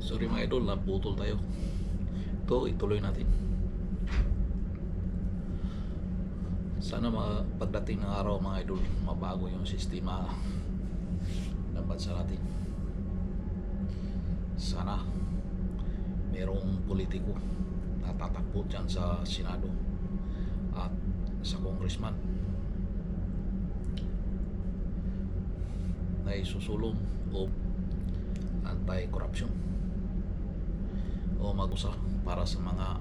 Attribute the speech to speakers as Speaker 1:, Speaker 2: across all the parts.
Speaker 1: Sorry mga idol, naputol tayo. Ito, ituloy natin. Sana pagdating ng araw mga idol, mabago yung sistema ng bansa natin. Sana merong politiko na tatakbo dyan sa Senado at sa Congressman na isusulong o anti-corruption o mag-usa para sa mga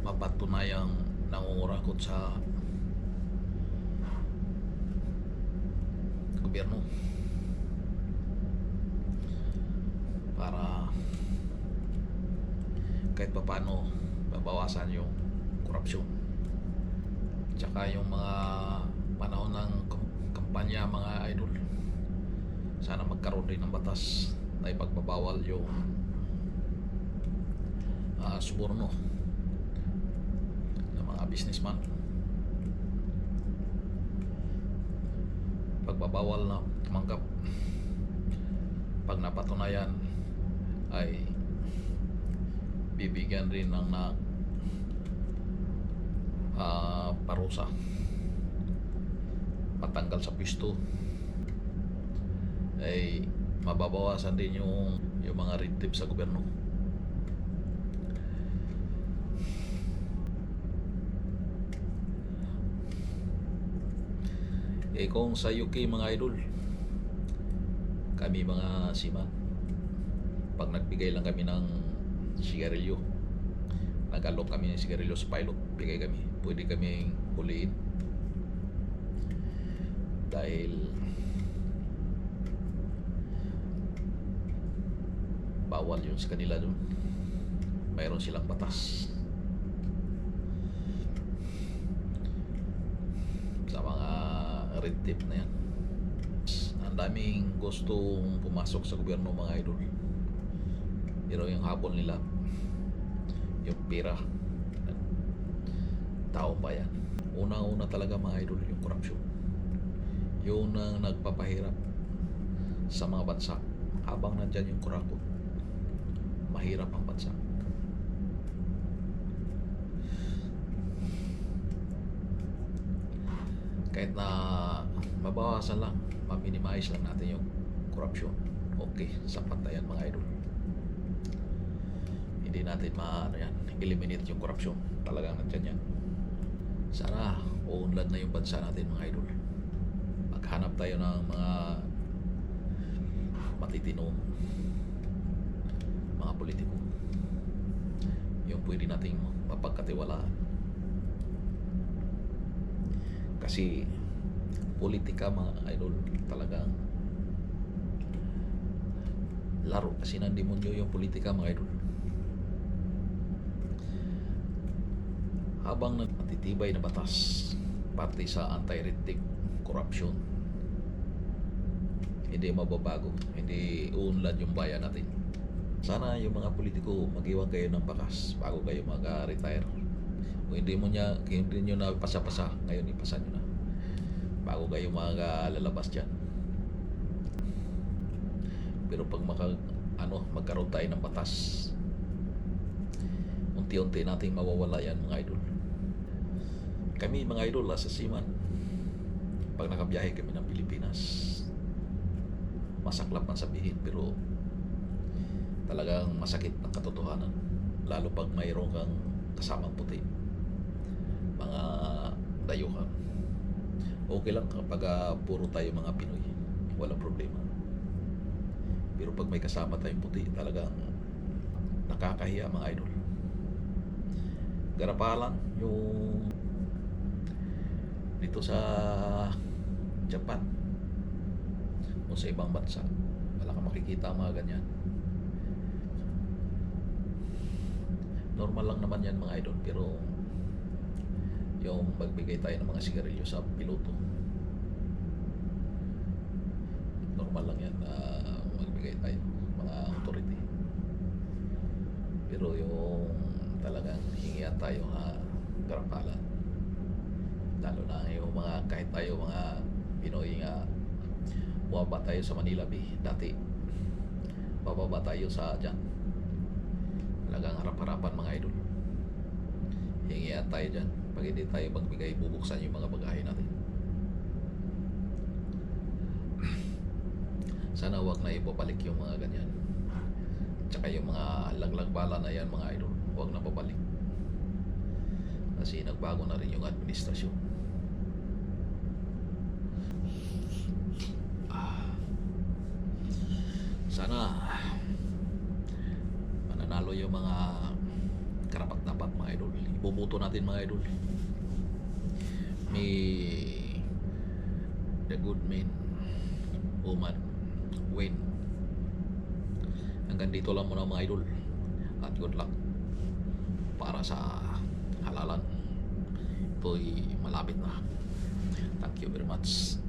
Speaker 1: mapatunayang nangungurakot sa gobyerno para kahit papaano mabawasan yung korupsyon. Tsaka yung mga panahon ng kampanya mga idol, sana magkaroon din ng batas na ipagbabawal yung suborno ng mga businessman. Pagbabawal na tumanggap pag napatunayan ay bibigyan rin ng parusa, matanggal sa pwesto, ay mababawasan din yung mga red tape sa gobyerno. Kung sa UK mga idol, kami mga seaman, pag nagbigay lang kami ng sigarilyo, nag-alok kami ng sigarilyo sa pilot, bigay kami, pwede kaming huliin dahil bawal yun sa kanila dun. Mayroon silang batas sa mga red tape na yan. Ang daming gustong pumasok sa gobyerno mga idol, pero yung habol nila yung pera ng taong bayan. Unang-una talaga mga idol yung korupsyon, yun ang nagpapahirap sa mga bansa. Habang nandyan yung kurakot, mahirap ang bansa. Kahit na mabawasan lang, ma-minimize lang natin yung corruption, okay, sapat na yan mga idol. Hindi natin eliminate yung corruption, talagang nandyan yan. Sana uunlad na yung bansa natin mga idol. Maghanap tayo ng mga matitino, mga politiko, yung pwede nating mapagkatiwalaan. Kasi politika mga idol, talagang laro kasi ng demonyo yung politika mga idol. Habang nagtitibay na batas pati sa anti-red tape, corruption, hindi mababago, hindi uunlad yung bayan natin. Sana yung mga politiko mag-iwan kayo ng bakas bago kayo mag-retire. Kung hindi nyo na pasa-pasa, ngayon ipasa nyo na bago kayo lalabas dyan. Pero pag magkaroon tayo ng batas, unti-unti nating mawawala yan mga idol. Kami mga idol sa seaman, pag nakabiyahe kami ng Pilipinas, masaklap man sabihin pero talagang masakit ng katotohanan, lalo pag mayroon kang kasamang puti, mga dayuhan. Okay lang kapag puro tayo mga Pinoy, walang problema. Pero pag may kasama tayong puti, talagang nakakahiya mga idol. Garapalan yung dito sa Japan o sa ibang bansa, wala kang makikita mga ganyan. Normal lang naman yan mga idol, pero yung magbigay tayo ng mga sigarilyo sa piloto, normal lang yan na magbigay tayo mga authority. Pero yung talagang hingian tayo garapalan, lalo na yung mga kahit tayo mga Pinoy nga bumaba tayo sa Manila Bay dati, bababa tayo sa dyan Talagang harap-harapan mga idol. Hingian tayo dyan. Pag hindi tayo magbigay, bubuksan yung mga bagahe natin. Sana wag na ibabalik yung mga ganyan. Tsaka yung mga laglag bala na yan mga idol, wag na babalik. Kasi nagbago na rin yung administrasyon. Sana mananalo yung mga karapat-dapat mga idol. Iboboto natin mga idol. May the good men, woman win. Hanggang dito lang muna mga idol. At good luck para sa halalan. Ito'y malapit na. Thank you very much.